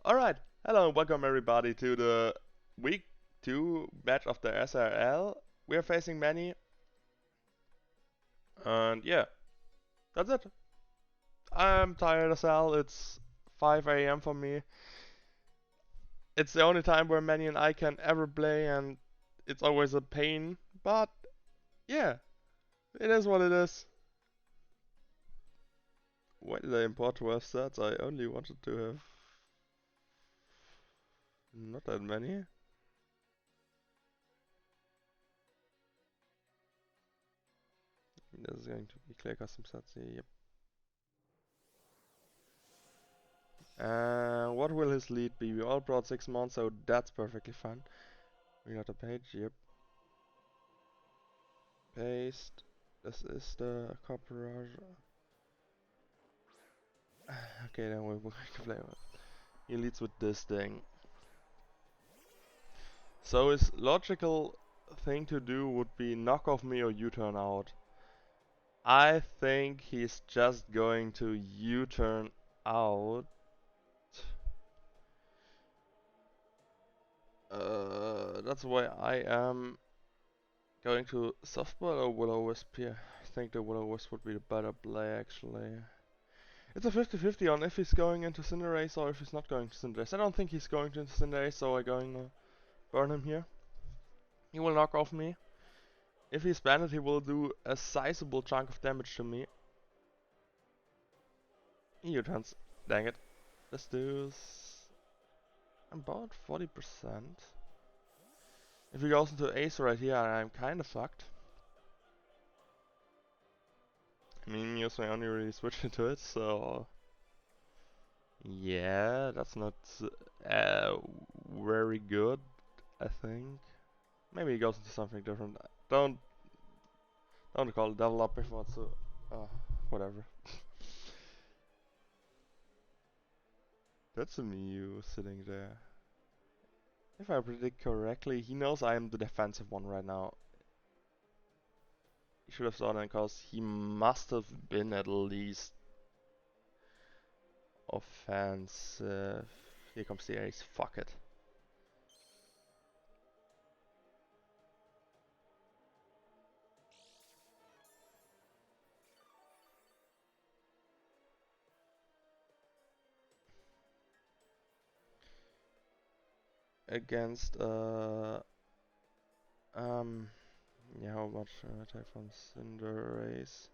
Alright, hello and welcome everybody to the week 2 match of the SRL. We are facing Manny, and yeah, that's it. I'm tired as hell, it's 5 a.m. for me. It's the only time where Manny and I can ever play, and it's always a pain, but yeah, it is what it is. Why did I import 12 stats? I only wanted to have not that many. This is going to be clear custom stats, yep. What will his lead be? We all brought 6 months, so that's perfectly fine. We got a page, yep. Paste. This is the copyright. Okay, then we're going to play with. He leads with this thing. So his logical thing to do would be knock off me or U-turn out. I think he's just going to U-turn out. That's why I am going to softball or Will-O-Wisp here. I think the Will-O-Wisp would be the better play actually. It's a 50-50 on if he's going into Cinderace or if he's not going to Cinderace. I don't think he's going to Cinderace, so I'm going to burn him here. He will knock off me. If he's banded, he will do a sizable chunk of damage to me. He U-turns. Dang it. Let's do about 40%. If he goes into Ace right here, I'm kind of fucked. I mean, Muse may only really switch into it, so yeah, that's not uh, very good, I think. Maybe he goes into something different. Don't call it devil up before it's whatever. That's a Mew sitting there. If I predict correctly, he knows I am the defensive one right now. He should have thought that because he must have been at least offensive. Here comes the ace, fuck it. Against yeah, how much attack from Cinderace?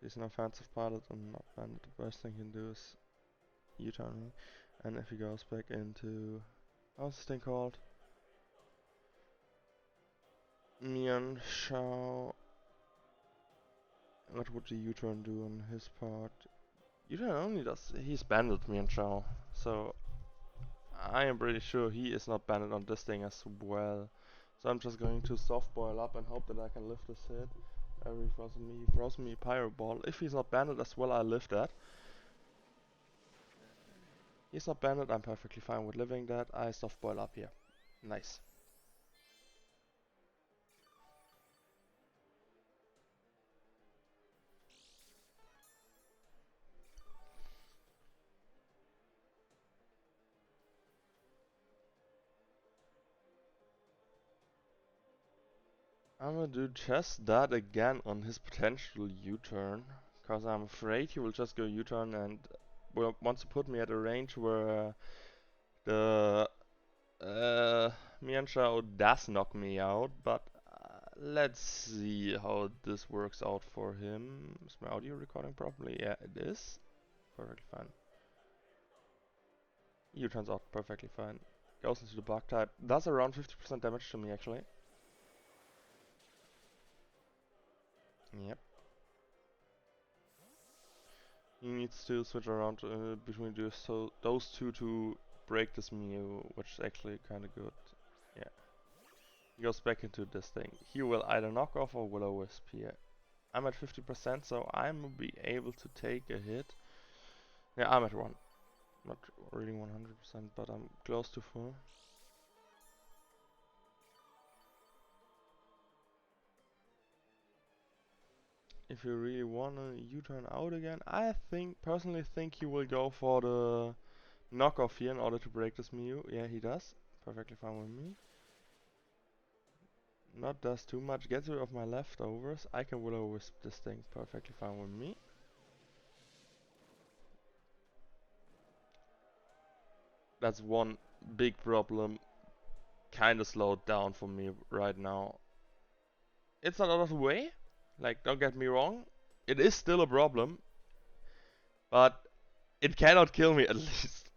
He's an offensive pilot and not banded. The best thing he can do is U-turn me. And if he goes back into, how's this thing called? MannyVsShadow. What would the U-turn do on his part? U-turn only does, he's banded MannyVsShadow, so I am pretty sure he is not banded on this thing as well. So I'm just going to soft boil up and hope that I can lift this hit. He throws me a Pyro Ball. If he's not banded as well, I lift that. He's not banded, I'm perfectly fine with living that. I soft boil up here. Nice. I'm gonna do just that again on his potential U-turn, cause I'm afraid he will just go U-turn and wants to put me at a range where the Mianshao does knock me out, but let's see how this works out for him. Is my audio recording properly? Yeah, it is. Perfectly fine. U-turns out perfectly fine. Goes into the bug type. Does around 50% damage to me actually. Yep. He needs to switch around between those two to break this Mew, which is actually kind of good. Yeah. He goes back into this thing. He will either knock off or Will-O-Wisp here. I'm at 50%, so I'm be able to take a hit. Yeah, I'm at 1. Not really 100%, but I'm close to full. If you really wanna U-turn out again, I personally think you will go for the knock off here in order to break this Mew. Yeah, he does. Perfectly fine with me. Not does too much. Gets rid of my leftovers. I can will-o-wisp this thing. Perfectly fine with me. That's one big problem. Kinda slowed down for me right now. It's not out of the way. Like, don't get me wrong. It is still a problem. But it cannot kill me at least.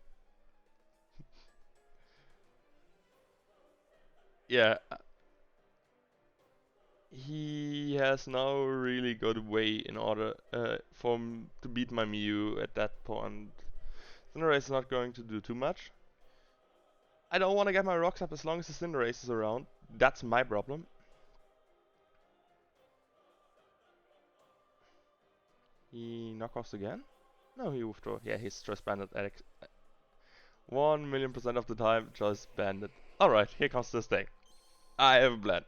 Yeah. He has no really good way in order for him to beat my Mew at that point. Cinderace is not going to do too much. I don't want to get my rocks up as long as the Cinderace is around. That's my problem. He knockoffs again? No, he withdraw. Yeah, he's just banded. 1,000,000% of the time, just banded. Alright, here comes this thing. I have a plan.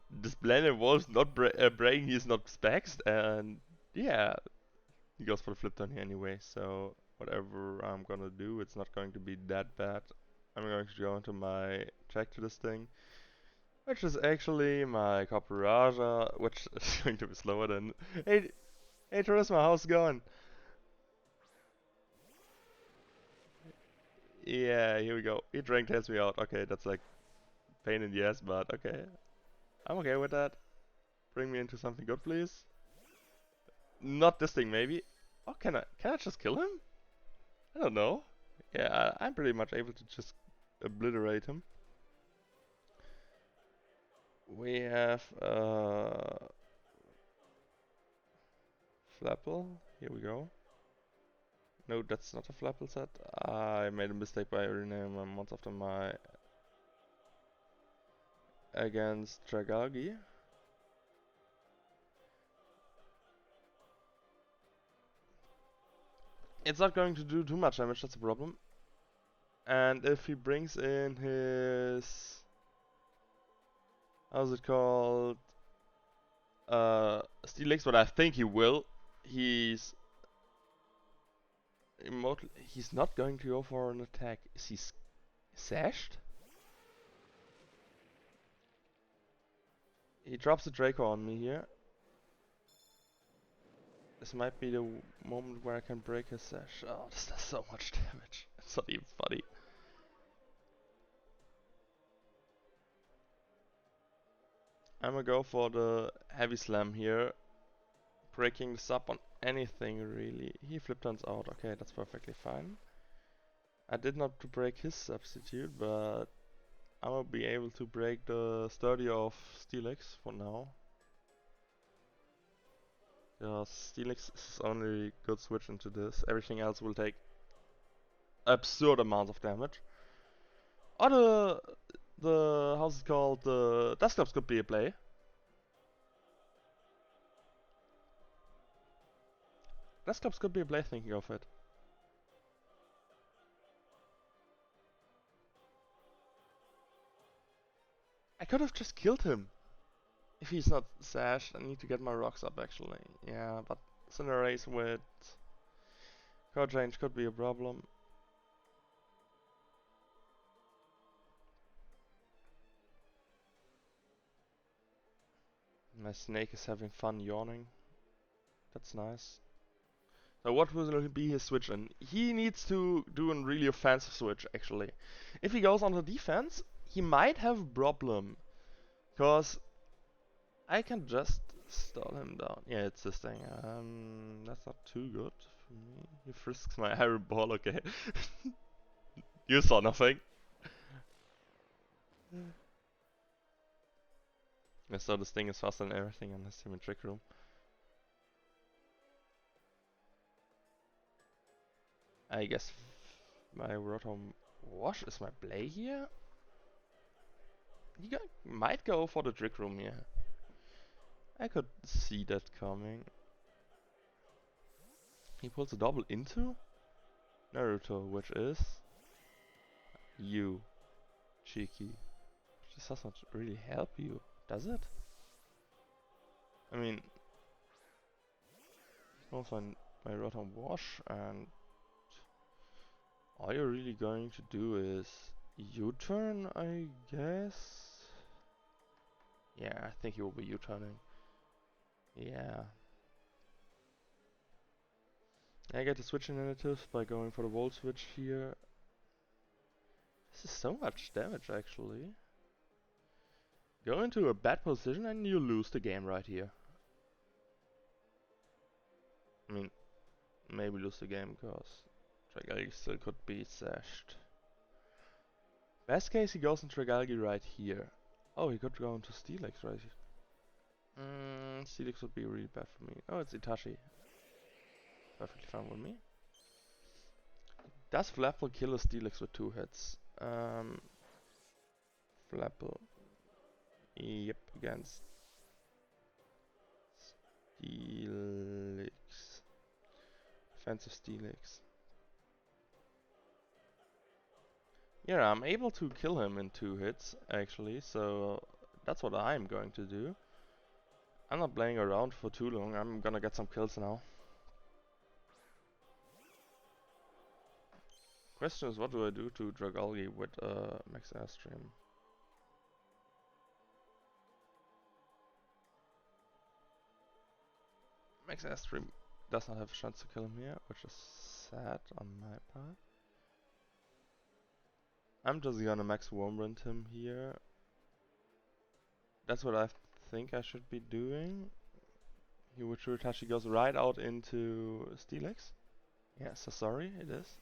This plan involves not breaking his not specs, and yeah, he goes for the flip turn here anyway, so whatever I'm gonna do, it's not going to be that bad. I'm going to go into my check to this thing, which is actually my Copperajah, which is going to be slower than... Hey, hey Charisma, how's it going? Yeah, here we go. He drank takes me out. Okay, that's like pain in the ass, but okay. I'm okay with that. Bring me into something good, please. Not this thing, maybe. Oh, can I just kill him? I don't know. Yeah, I'm pretty much able to just obliterate him. We have Flapple. Here we go. No, that's not a Flapple set. I made a mistake by renaming my mods after my against Dragagi. It's not going to do too much damage, that's a problem. And if he brings in his... how's it called? Steelix, but I think he will. He's not going to go for an attack. Is he sashed? He drops a Draco on me here. This might be the moment where I can break his sash. Oh, this does so much damage. It's not even funny. I'm gonna go for the heavy slam here. Breaking this up on anything really. He flip turns out. Okay, that's perfectly fine. I did not break his substitute, but I will be able to break the sturdy of Steelix for now. Yeah, Steelix is only good switch into this. Everything else will take absurd amounts of damage. Or the how's it called? The desktops could be a play. Desktops could be a play, thinking of it. I could have just killed him. If he's not sashed, I need to get my rocks up actually. Yeah, but Cinderace with code change could be a problem. My snake is having fun yawning. That's nice. So what will be his switch in? He needs to do a really offensive switch actually. If he goes on the defense, he might have a problem. Cause I can just stall him down. Yeah, it's this thing. That's not too good for me. He frisks my iron ball, okay. You saw nothing. Yeah, so this thing is faster than everything unless I'm in Trick Room. I guess my Rotom Wash is my play here. He might go for the Trick Room here. I could see that coming. He pulls a double into Naruto, which is you, cheeky. This does not really help you, does it? I mean, Also, my Rotom Wash, and all you're really going to do is U-turn, I guess? Yeah, I think he will be U-turning. Yeah. I get the switch initiative by going for the Volt Switch here. This is so much damage, actually. Go into a bad position and you lose the game right here. I mean, maybe lose the game because Dragalge still could be sashed. Best case, he goes into Dragalge right here. Oh, he could go into Steelix right here. Steelix would be really bad for me. Oh, it's Itachi. Perfectly fine with me. Does Flapple kill a Steelix with 2 hits? Flapple. Yep, against Steelix. Defensive Steelix. Yeah, I'm able to kill him in 2 hits, actually, so that's what I'm going to do. I'm not playing around for too long, I'm gonna get some kills now. Question is, what do I do to Dragalge with Max Airstream? Max Airstream does not have a chance to kill him here, which is sad on my part. I'm just gonna Max Wurmrend him here. That's what I think I should be doing. Itachi goes right out into Steelix. Yeah, so sorry, it is.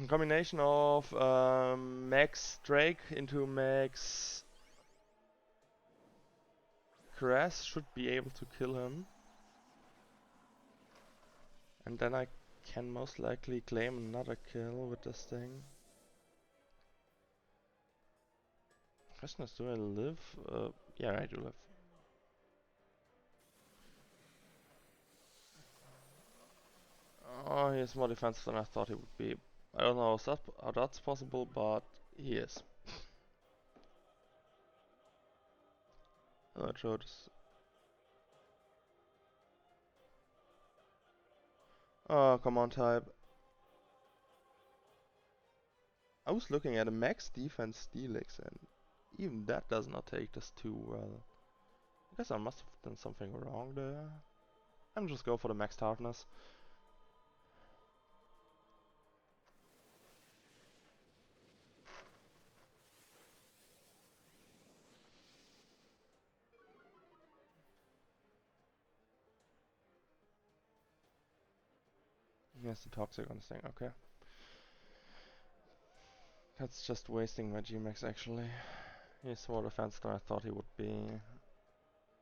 Combination of Max Drake into Max Caress should be able to kill him. And then I can most likely claim another kill with this thing. Question is, do I live? Yeah, I do live. Oh, he is more defensive than I thought he would be. I don't know how that's possible, but he is. I chose. Oh, come on, type. I was looking at a max defense Steelix, and even that does not take this too well. I guess I must have done something wrong there. I'm just go for the max toughness. Yes, the toxic on this thing, okay. That's just wasting my G-Max actually. He's more defense than I thought he would be.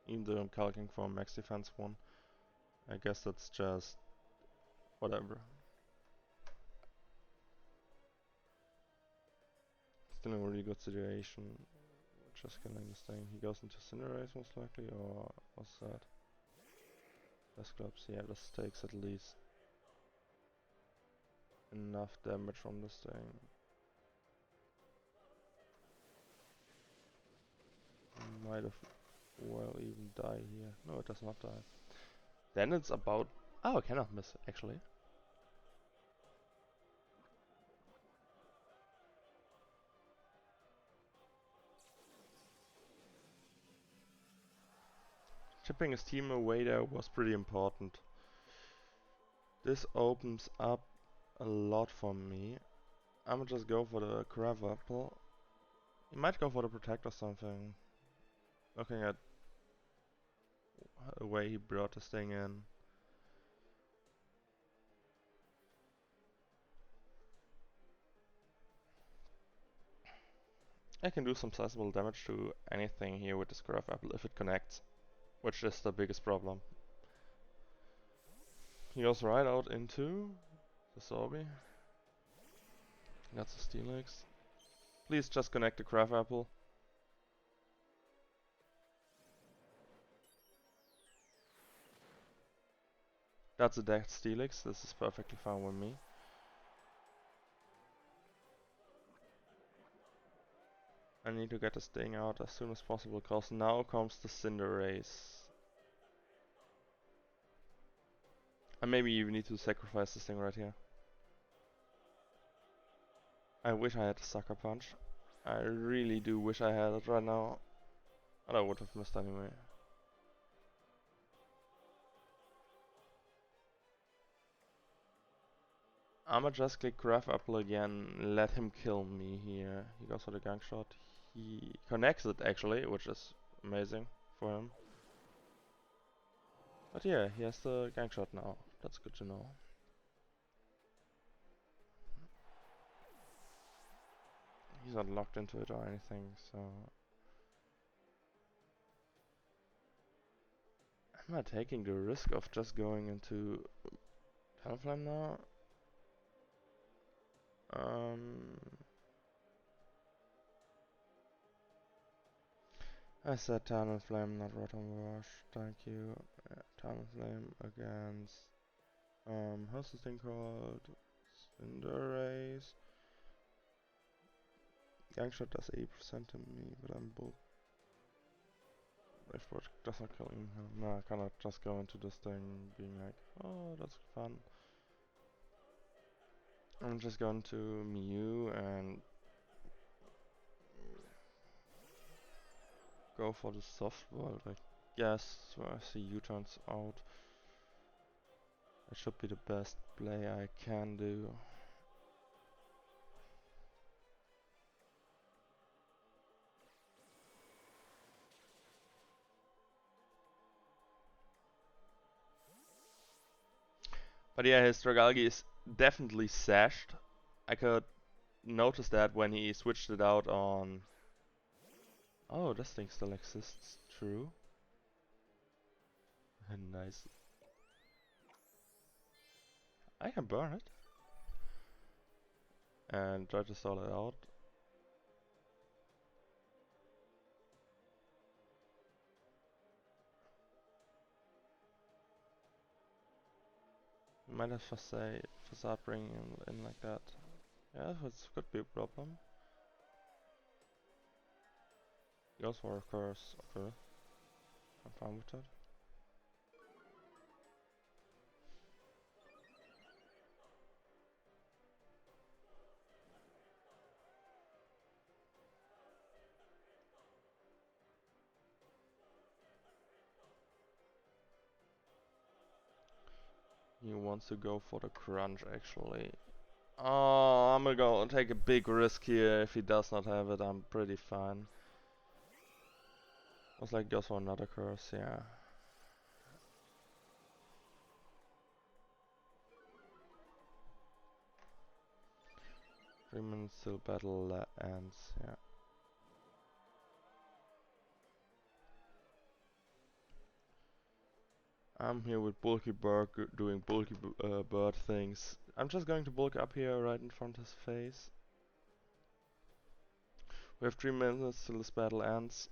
Even though I'm calculating for a max defense one. I guess that's just whatever. Still in a really good situation. Just killing this thing. He goes into Cinderace most likely, or what's that? Death Clubs, yeah, this takes at least enough damage from this thing. Might have well even die here. No, it does not die. Then it's about... Oh, I cannot miss, actually. Chipping his team away there was pretty important. This opens up a lot for me. I'm gonna just go for the Crab Apple. He might go for the Protect or something. Looking at the way he brought this thing in. I can do some sizable damage to anything here with this Crab Apple if it connects, which is the biggest problem. He goes right out into the Sorby. That's a Steelix. Please just connect the Crab Apple. That's a dead Steelix. This is perfectly fine with me. I need to get this thing out as soon as possible, cause now comes the Cinder race. And maybe you need to sacrifice this thing right here. I wish I had a Sucker Punch. I really do wish I had it right now. But I would have missed anyway. I'ma just click Graph Apple again, let him kill me here. He goes for the gang shot. He connects it actually, which is amazing for him. But yeah, he has the gang shot now. That's good to know. He's not locked into it or anything, so... Am I taking the risk of just going into Talonflame now? I said Talonflame, not Rotom Wash. Thank you. Talonflame against... how's this thing called? Cinderace. Gang Shot does 8% to me, but I'm bulk. If what does not kill him, no, I cannot just go into this thing being like, oh, that's fun. I'm just going to Mew and go for the soft world, I guess, so I see U-turns out. That should be the best play I can do. But yeah, his Dragalge is definitely sashed. I could notice that when he switched it out on... Oh, this thing still exists, true. Nice. I can burn it. And try to stall it out. Might have facade bringing in like that. Yeah, it could be a problem. Goes for a curse, okay. I'm fine with that. He wants to go for the crunch actually. Oh, I'm gonna go and take a big risk here. If he does not have it, I'm pretty fine. Looks like he goes for another curse, yeah. 3 minutes till battle ends, yeah. I'm here with Bulky Bird doing Bulky Bird things. I'm just going to bulk up here right in front of his face. We have 3 minutes till this battle ends.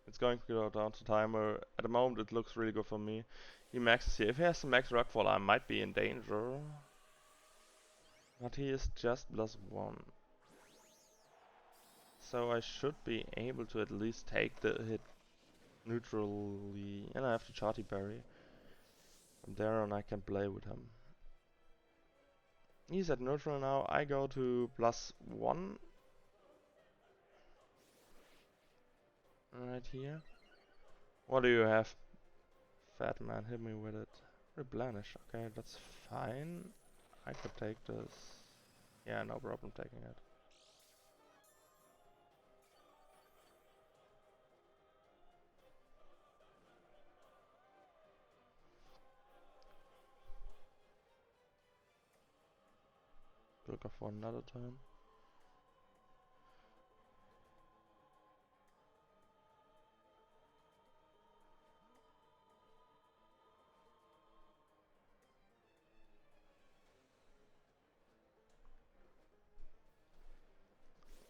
It's going to go down to timer. At the moment it looks really good for me. He maxes here. If he has some max Rockfall, I might be in danger. But he is just +1. So I should be able to at least take the hit neutrally. And I have the Charty Berry. From there on I can play with him. He's at neutral now. I go to +1. Right here. What do you have? Fat man, hit me with it. Replenish. Okay, that's fine. I could take this. Yeah, no problem taking it. Look for another time.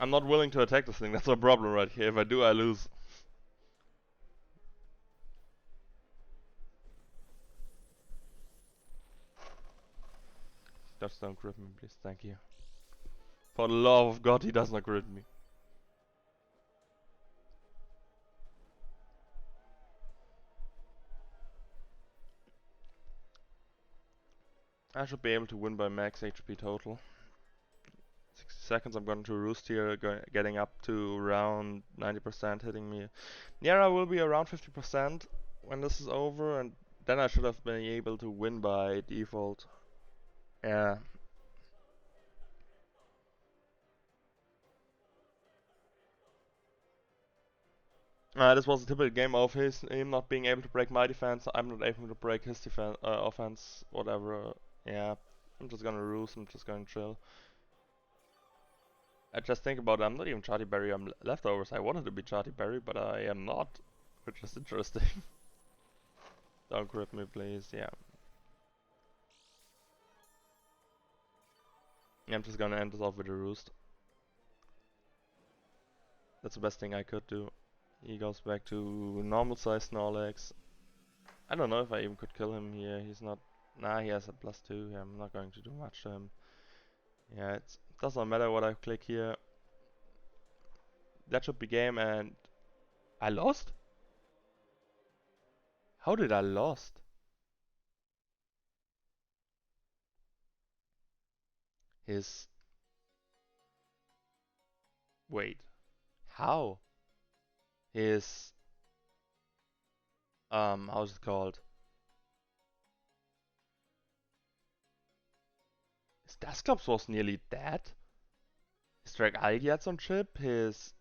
I'm not willing to attack this thing, that's my problem right here. If I do, I lose. Just don't crit me, please. Thank you. For the love of God, he does not crit me. I should be able to win by max HP total. 60 seconds, I'm going to roost here, getting up to around 90%, hitting me. Yeah, I will be around 50% when this is over, and then I should have been able to win by default. Yeah. This was a typical game of him not being able to break my defense. I'm not able to break his defense, offense, whatever. Yeah, I'm just gonna roost. I'm just gonna chill. I just think about it, I'm not even Charty Berry. I'm leftovers. I wanted to be Charty Berry, but I am not, which is interesting. Don't grip me, please. Yeah. I'm just gonna end this off with a roost. That's the best thing I could do. He goes back to normal size Snorlax. I don't know if I even could kill him here. He's not. Nah, he has a +2. Yeah, I'm not going to do much to him. Yeah, it does not matter what I click here. That should be game, and I lost? How did I lost? His. Wait. How? His. How's it called? His Dusclops was nearly dead. His Dragalge had some chip. His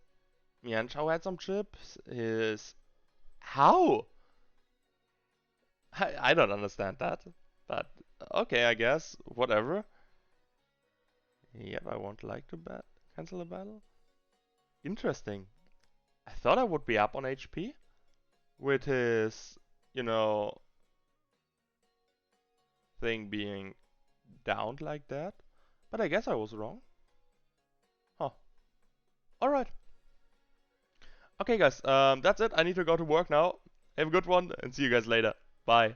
Mienshao had some chips. His. How? I don't understand that. But okay, I guess. Whatever. Yep, I won't like to cancel a battle. Interesting. I thought I would be up on HP with his, you know, thing being downed like that. But I guess I was wrong. Huh. Alright. Okay, guys. That's it. I need to go to work now. Have a good one and see you guys later. Bye.